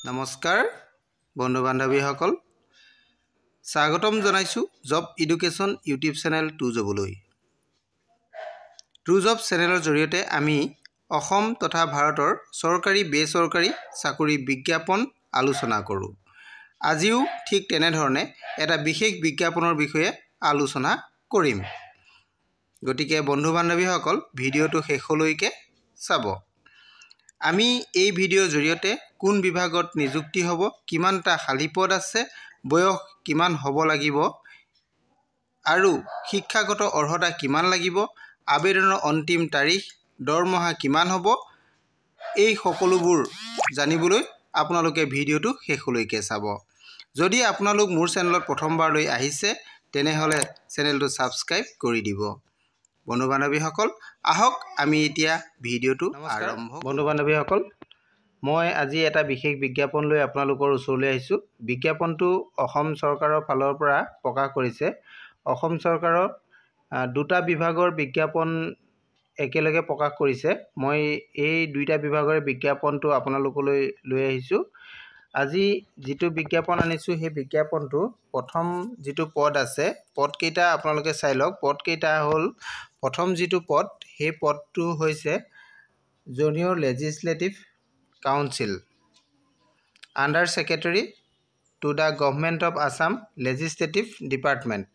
নমস্কাৰ বন্ধু বান্ধৱীসকল স্বাগতম জনাইছো job education YouTube channel to জবলৈ টু জব চেনেলৰ জৰিয়তে আমি অসম তথা ভাৰতৰ চৰকাৰী বেচৰকাৰী চাকৰি বিজ্ঞাপন আলোচনা কৰোঁ। আজিও ঠিক তেনেধৰণে এটা বিশেষ বিজ্ঞাপনৰ বিষয়ে আলোচনা কৰিম। গতিকে বন্ধু বান্ধৱীসকল ভিডিঅ'টো শেষলৈকে চাব। আমি এই ভিডিঅ'ৰ জৰিয়তে কোন বিভাগত নিযুক্তি হ'ব, কিমানটা খালী পদ আছে, বয়স কিমান হ'ব লাগিব আৰু শিক্ষাগত অৰ্হতা কিমান লাগিব, আবেদনৰ অন্তিম তাৰিখ, দৰমহা কিমান হ'ব, এই সকলোবোৰ জানিবলৈ আপোনালোকে ভিডিঅ'টো শেষলৈকে চাব। যদি আপোনালোক মোৰ চেনেলত প্ৰথমবাৰলৈ আহিছে তেনেহ'লে চেনেলটো ছাবস্ক্ৰাইব কৰি দিব। বন্ধু বান্ধৱীসকল আহক আমি এতিয়া ভিডিঅ'টো আৰম্ভ। বন্ধু বান্ধৱীসকল মই আজি এটা বিশেষ বিজ্ঞাপন লৈ আপোনালোকৰ ওচৰলৈ আহিছোঁ। বিজ্ঞাপনটো অসম চৰকাৰৰ ফালৰ পৰা প্ৰকাশ কৰিছে। অসম চৰকাৰৰ দুটা বিভাগৰ বিজ্ঞাপন একেলগে প্ৰকাশ কৰিছে। মই এই দুইটা বিভাগৰ বিজ্ঞাপনটো আপোনালোকলৈ লৈ আহিছোঁ। আজি যিটো বিজ্ঞাপন আনিছোঁ সেই বিজ্ঞাপনটো প্ৰথম যিটো পদ আছে, পদকেইটা আপোনালোকে চাই লওক। পদকেইটা হ'ল প্ৰথম যিটো পদ সেই পদটো হৈছে junior legislative council under secretary to the government of Assam legislative department.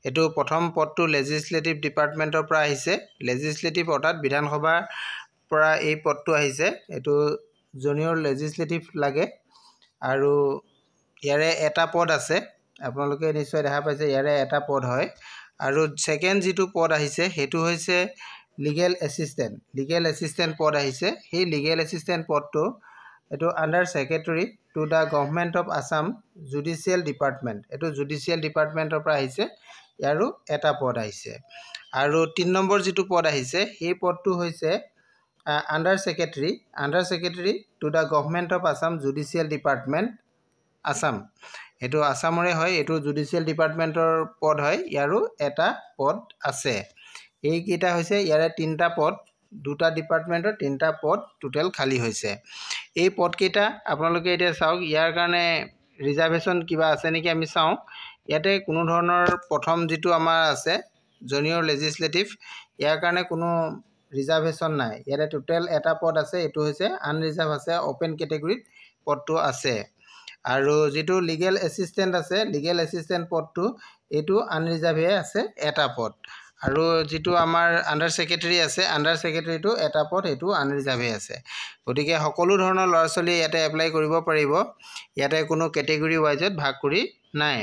এইটো প্ৰথম পদটো লেজিছলেটিভ ডিপাৰ্টমেণ্টৰ পৰা আহিছে। লেজিছলেটিভ অৰ্থাৎ বিধানসভাৰ পৰা এই পদটো আহিছে। এইটো জুনিয়ৰ লেজিছলেটিভ লাগে আৰু ইয়াৰে এটা পদ আছে, আপোনালোকে নিশ্চয় দেখা পাইছে ইয়াৰে এটা পদ হয়। আৰু ছেকেণ্ড যিটো পদ আহিছে সেইটো হৈছে লিগেল এছিষ্টেণ্ট পদ আহিছে। সেই লিগেল এছিষ্টেণ্ট পদটো এইটো under secretary to the government of Assam judicial department, এইটো জুডিচিয়েল ডিপাৰ্টমেণ্টৰ পৰা আহিছে। ইয়াৰো এটা পদ আহিছে। আৰু ৩ নম্বৰ যিটো পদ আহিছে সেই পদটো হৈছে under secretary to the government of Assam judicial department Assam, এইটো আছামৰে হয়, এইটো জুডিচিয়েল ডিপাৰ্টমেণ্টৰ পদ হয়। ইয়াৰো এটা পদ আছে। এইকেইটা হৈছে ইয়াৰে 3টা পদ, দুটা ডিপাৰ্টমেণ্টৰ 3টা পদ টোটেল খালী হৈছে। এই পদকেইটা আপোনালোকে এতিয়া চাওক, ইয়াৰ কাৰণে ৰিজাৰ্ভেশ্যন কিবা আছে নেকি আমি চাওঁ। ইয়াতে কোনো ধৰণৰ প্ৰথম যিটো আমাৰ আছে জুনিয়ৰ লেজিছলেটিভ, ইয়াৰ কাৰণে কোনো ৰিজাৰ্ভেশ্যন নাই। ইয়াতে টোটেল এটা পদ আছে, এইটো হৈছে আনৰিজাৰ্ভ আছে, অ'পেন কেটেগৰীত পদটো আছে। আৰু যিটো লিগেল এছিষ্টেণ্ট আছে, লিগেল এছিষ্টেণ্ট পদটো এইটো আনৰিজাৰ্ভে আছে, এটা পদ। আৰু যিটো আমাৰ আণ্ডাৰ ছেক্ৰেটাৰী আছে, আণ্ডাৰ ছেক্ৰেটাৰীটো এটা পদ, এইটো আনৰিজাৰ্ভে আছে। গতিকে সকলো ধৰণৰ ল'ৰা ছোৱালীয়ে ইয়াতে এপ্লাই কৰিব পাৰিব। ইয়াতে কোনো কেটেগৰী ৱাইজত ভাগ কৰি নাই।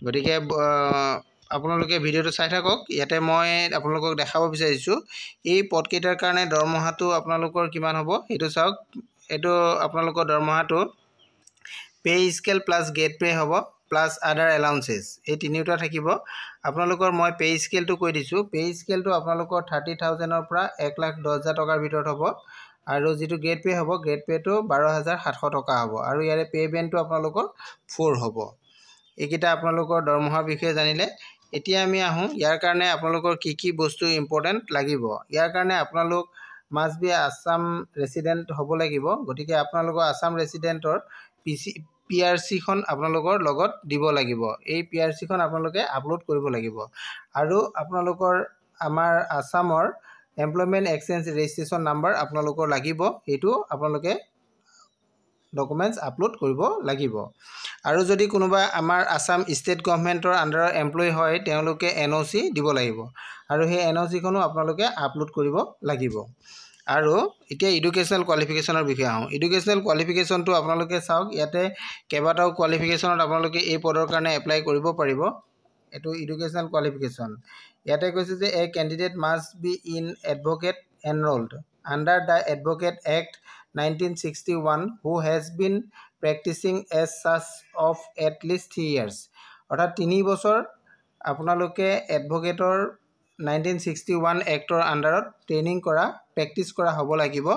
গতিকে আপোনালোকে ভিডিঅ'টো চাই থাকক। ইয়াতে মই আপোনালোকক দেখাব বিচাৰিছোঁ এই পদকেইটাৰ কাৰণে দৰমহাটো আপোনালোকৰ কিমান হ'ব সেইটো চাওক। এইটো আপোনালোকৰ দৰমহাটো pay scale plus grade pay হ'ব প্লাছ আদাৰ এলাউন্সেছ, এই তিনিওটা থাকিব। আপোনালোকৰ মই পে স্কেলটো কৈ দিছোঁ। পে স্কেলটো আপোনালোকৰ 30,000ৰ পৰা 1,10,000 টকাৰ ভিতৰত হ'ব। আৰু যিটো গ্ৰেড পে হ'ব, গ্ৰেড পে'টো 12,700 টকা হ'ব। আৰু ইয়াৰে পে' বেণ্ডটো আপোনালোকৰ 4 হ'ব। এইকেইটা আপোনালোকৰ দৰমহাৰ বিষয়ে জানিলে। এতিয়া আমি আহোঁ ইয়াৰ কাৰণে আপোনালোকৰ কি কি বস্তু ইম্পৰ্টেণ্ট লাগিব। ইয়াৰ কাৰণে আপোনালোক মাষ্ট বি আছাম ৰেচিডেণ্ট হ'ব লাগিব। গতিকে আপোনালোকৰ আছাম ৰেচিডেণ্টৰ PRCখন আপোনালোকৰ লগত দিব লাগিব। এই PRCখন আপোনালোকে আপলোড কৰিব লাগিব। আৰু আপোনালোকৰ আমাৰ আছামৰ এমপ্লয়মেণ্ট এক্সচেঞ্জ ৰেজিষ্ট্ৰেশ্যন নাম্বাৰ আপোনালোকৰ লাগিব, এইটো আপোনালোকে ডকুমেণ্টছ আপলোড কৰিব লাগিব। আৰু যদি কোনোবা আমাৰ আছাম ষ্টেট গভৰ্ণমেণ্টৰ আণ্ডাৰৰ এমপ্লয়ী হয় তেওঁলোকে NOC দিব লাগিব। আৰু সেই NOCখনো আপোনালোকে আপলোড কৰিব লাগিব। আৰু এতিয়া এডুকেশ্যনেল কোৱালিফিকেশ্যনৰ বিষয়ে আহোঁ। এডুকেশ্যনেল কোৱালিফিকেশ্যনটো আপোনালোকে চাওক, ইয়াতে কেইবাটাও কোৱালিফিকেশ্যনত আপোনালোকে এই পদৰ কাৰণে এপ্লাই কৰিব পাৰিব। এইটো এডুকেশ্যনেল কোৱালিফিকেশ্যন। ইয়াতে কৈছে যে a candidate must be in advocate enrolled under the advocate act 1961 who has been practicing as such of at least 3 years, অৰ্থাৎ 3 বছৰ আপোনালোকে এডভকেটৰ 1961 এক্টৰ আণ্ডাৰত ট্ৰেইনিং কৰা, প্ৰেক্টিচ কৰা হ'ব লাগিব,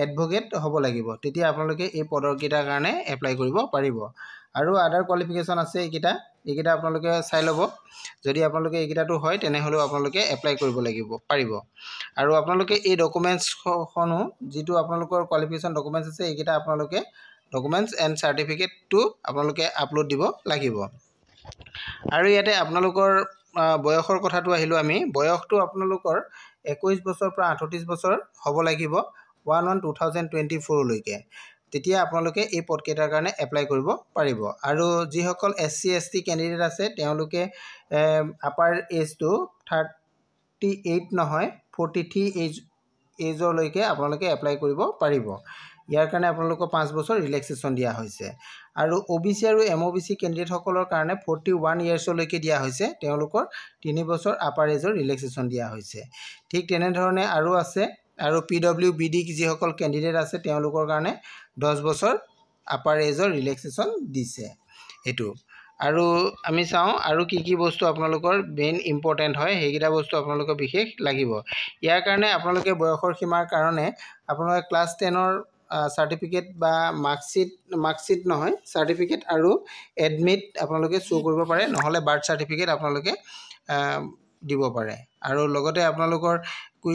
এডভকেট হ'ব লাগিব। তেতিয়া আপোনালোকে এই পদকেইটাৰ কাৰণে এপ্লাই কৰিব পাৰিব। আৰু আদাৰ কোৱালিফিকেশ্যন আছে এইকেইটা আপোনালোকে চাই ল'ব। যদি আপোনালোকে এইকেইটাটো হয় তেনেহ'লেও আপোনালোকে এপ্লাই কৰিব পাৰিব। আৰু আপোনালোকে এই ডকুমেণ্টছখনো যিটো আপোনালোকৰ কোৱালিফিকেশ্যন ডকুমেণ্টছ আছে এইকেইটা আপোনালোকে ডকুমেণ্টছ এণ্ড চাৰ্টিফিকেটটো আপোনালোকে আপলোড দিব লাগিব। আৰু ইয়াতে আপোনালোকৰ বয়সৰ কথাটো আহিলোঁ আমি। বয়সটো আপোনালোকৰ 21 বছৰৰ পৰা 38 বছৰ হ'ব লাগিব 1/1/2024 তেতিয়া আপোনালোকে এই পদকেইটাৰ কাৰণে এপ্লাই কৰিব পাৰিব। আৰু যিসকল SC ST কেণ্ডিডেট আছে তেওঁলোকে আপাৰ এজটো 38 নহয় 43 এজলৈকে আপোনালোকে এপ্লাই কৰিব পাৰিব। ইয়াৰ কাৰণে আপোনালোকক 5 বছৰ ৰিলেক্সেশ্যন দিয়া হৈছে। আৰু OBC আৰু MOBC কেণ্ডিডেটসকলৰ কাৰণে 41 ইয়াৰ্ছলৈকে দিয়া হৈছে, তেওঁলোকৰ 3 বছৰ আপাৰ এজৰ ৰিলেক্সেশ্যন দিয়া হৈছে। ঠিক তেনেধৰণে আৰু আছে। আৰু PWBD যিসকল কেণ্ডিডেট আছে তেওঁলোকৰ কাৰণে 10 বছৰ আপাৰ এজৰ ৰিলেক্সেশ্যন দিছে এইটো। আৰু আমি চাওঁ আৰু কি বস্তু আপোনালোকৰ মেইন ইম্পৰ্টেণ্ট হয় সেইকেইটা বস্তু আপোনালোকৰ বিশেষ লাগিব। ইয়াৰ কাৰণে আপোনালোকে বয়সৰ সীমাৰ কাৰণে আপোনালোকে ক্লাছ 10ৰ চাৰ্টিফিকেট বা মাৰ্কশ্বিট নহয় চাৰ্টিফিকেট আৰু এডমিট আপোনালোকে শ্ব' কৰিব পাৰে, নহ'লে বাৰ্থ চাৰ্টিফিকেট আপোনালোকে দিব পাৰে। আৰু লগতে আপোনালোকৰ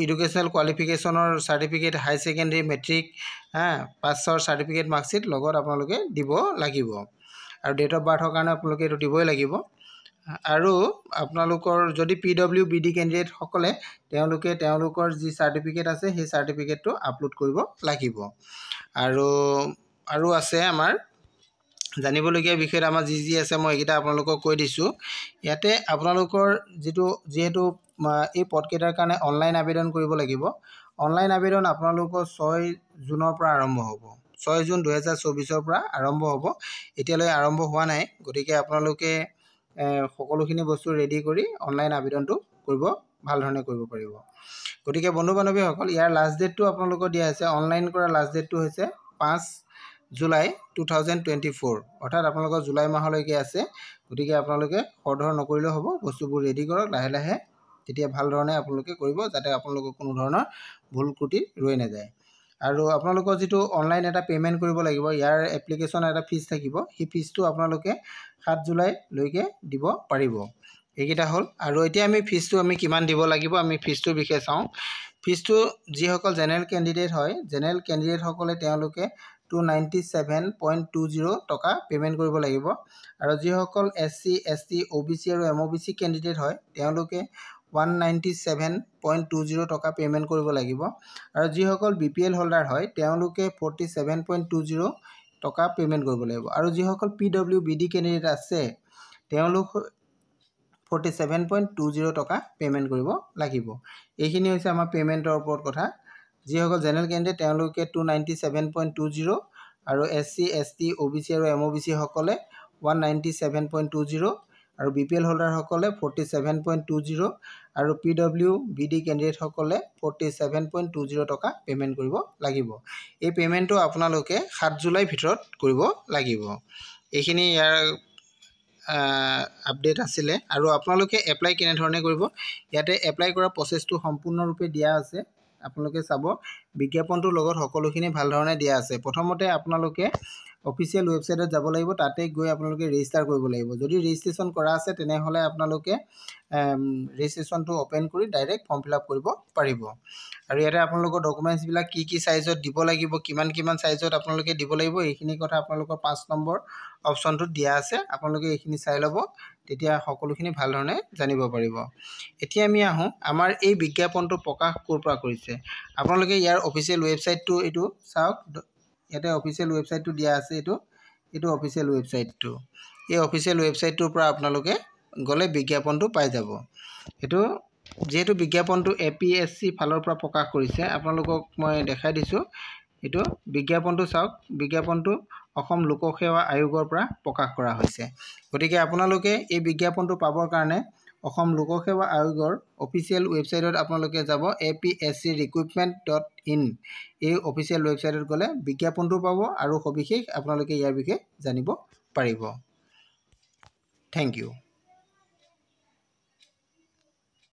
এডুকেশ্যনেল কোৱালিফিকেশ্যনৰ চাৰ্টিফিকেট, হাই ছেকেণ্ডেৰী, মেট্ৰিক, পাছৰ চাৰ্টিফিকেট, মাৰ্কশ্বিট লগত আপোনালোকে দিব লাগিব। আৰু ডেট অফ বাৰ্থৰ কাৰণে আপোনালোকে এইটো দিবই লাগিব। আৰু আপোনালোকৰ যদি PWBD কেণ্ডিডেটসকলে তেওঁলোকৰ যি চাৰ্টিফিকেট আছে সেই চাৰ্টিফিকেটটো আপলোড কৰিব লাগিব। আৰু আছে আমাৰ জানিবলগীয়া বিষয়ত আমাৰ যি আছে মই এইকেইটা আপোনালোকক কৈ দিছোঁ। ইয়াতে আপোনালোকৰ যিহেতু এই পদকেইটাৰ কাৰণে অনলাইন আবেদন কৰিব লাগিব। অনলাইন আবেদন আপোনালোকৰ 6 জুনৰ পৰা আৰম্ভ হ'ব। 6 জুন 2024 পৰা আৰম্ভ হ'ব। এতিয়ালৈ আৰম্ভ হোৱা নাই, গতিকে আপোনালোকে সকলোখিনি বস্তু ৰেডি কৰি অনলাইন আবেদনটো ভাল ধৰণে কৰিব পাৰিব। গতিকে বন্ধু বান্ধৱীসকল ইয়াৰ লাষ্ট ডেটটো আপোনালোকৰ দিয়া হৈছে। অনলাইন কৰা লাষ্ট ডেটটো হৈছে 5 জুলাই 2024, অৰ্থাৎ আপোনালোকৰ জুলাই মাহলৈকে আছে। গতিকে আপোনালোকে খৰধৰ নকৰিলেও হ'ব, বস্তুবোৰ ৰেডি কৰক লাহে লাহে, তেতিয়া ভাল ধৰণে আপোনালোকে কৰিব যাতে আপোনালোকৰ কোনো ধৰণৰ ভুল ত্ৰুটি ৰৈ নাযায়। আৰু আপোনালোকৰ যিটো অনলাইন এটা পে'মেণ্ট কৰিব লাগিব, ইয়াৰ এপ্লিকেশ্যন এটা ফিজ থাকিব, সেই ফিজটো আপোনালোকে 7 জুলাইলৈকে দিব পাৰিব। এইকেইটা হ'ল। আৰু এতিয়া আমি ফিজটো কিমান দিব লাগিব আমি ফিজটোৰ বিষয়ে চাওঁ। ফিজটো যিসকল জেনেৰেল কেণ্ডিডেট হয়, জেনেৰেল কেণ্ডিডেটসকলে তেওঁলোকে 297.20 টকা পে'মেণ্ট কৰিব লাগিব। আৰু যিসকল SC ST OBC আৰু MOBC কেণ্ডিডেট হয় তেওঁলোকে 197.20 টকা পে'মেণ্ট কৰিব লাগিব। আৰু যিসকল BPL হোল্ডাৰ হয় তেওঁলোকে 47.20 টকা পে'মেণ্ট কৰিব লাগিব। আৰু যিসকল PWBD কেণ্ডিডেট আছে তেওঁলোক 47.20 টকা পে'মেণ্ট কৰিব লাগিব। এইখিনি হৈছে আমাৰ পে'মেণ্টৰ ওপৰত কথা। যিসকল জেনেৰেল কেণ্ডিডেট তেওঁলোকে 297.20 আৰু SC ST OBC আৰু MOBC সকলে 197.20 আৰু BPL হোল্ডাৰসকলে 47.20 আৰু PWBD কেণ্ডিডেটসকলে 47.20 টকা পে'মেণ্ট কৰিব লাগিব। এই পে'মেণ্টটো আপোনালোকে 7 জুলাইৰ ভিতৰত কৰিব লাগিব। এইখিনি ইয়াৰ আপডেট আছিলে। আৰু আপোনালোকে এপ্লাই কেনেধৰণে কৰিব, ইয়াতে এপ্লাই কৰা প্ৰচেছটো সম্পূৰ্ণৰূপে দিয়া আছে। আপোনালোকে চাব বিজ্ঞাপনটোৰ লগত সকলোখিনি ভাল ধৰণে দিয়া আছে। প্ৰথমতে আপোনালোকে অফিচিয়েল ৱেবছাইটত যাব লাগিব, তাতে গৈ আপোনালোকে ৰেজিষ্টাৰ কৰিব লাগিব। যদি ৰেজিষ্ট্ৰেশ্যন কৰা আছে তেনেহ'লে আপোনালোকে ৰেজিষ্ট্ৰেশ্যনটো অ'পেন কৰি ডাইৰেক্ট ফৰ্ম ফিল আপ কৰিব পাৰিব। আৰু ইয়াতে আপোনালোকৰ ডকুমেণ্টছবিলাক কি চাইজত দিব লাগিব, কিমান চাইজত আপোনালোকে দিব লাগিব, এইখিনি কথা আপোনালোকৰ 5 নম্বৰ অপশ্যনটোত দিয়া আছে। আপোনালোকে এইখিনি চাই ল'ব, তেতিয়া সকলোখিনি ভাল ধৰণে জানিব পাৰিব। এতিয়া আমি আহোঁ আমাৰ এই বিজ্ঞাপনটো প্ৰকাশ ক'ৰ পৰা কৰিছে। আপোনালোকে ইয়াৰ অফিচিয়েল ৱেবছাইটটো এইটো চাওক, ইয়াতে অফিচিয়েল ৱেবছাইটটো দিয়া আছে। এইটো অফিচিয়েল ৱেবছাইটটো। এই অফিচিয়েল ৱেবছাইটটোৰ পৰা আপোনালোকে গ'লে বিজ্ঞাপনটো পাই যাব। যিহেতু বিজ্ঞাপনটো APSC ফালৰ পৰা প্ৰকাশ কৰিছে, আপোনালোকক মই দেখাই দিছোঁ। এইটো বিজ্ঞাপনটো চাওক, বিজ্ঞাপনটো অসম লোকসেৱা আয়োগৰ পৰা প্ৰকাশ কৰা হৈছে। গতিকে আপোনালোকে এই বিজ্ঞাপনটো পাবৰ কাৰণে অসম লোকসেৱা আয়োগৰ অফিচিয়েল ৱেবছাইটত আপোনালোকে যাব, apscrecruitment.in এই অফিচিয়েল ৱেবছাইটত গ'লে বিজ্ঞাপনটো পাব আৰু সবিশেষ আপোনালোকে ইয়াৰ বিষয়ে জানিব পাৰিব। Thank U.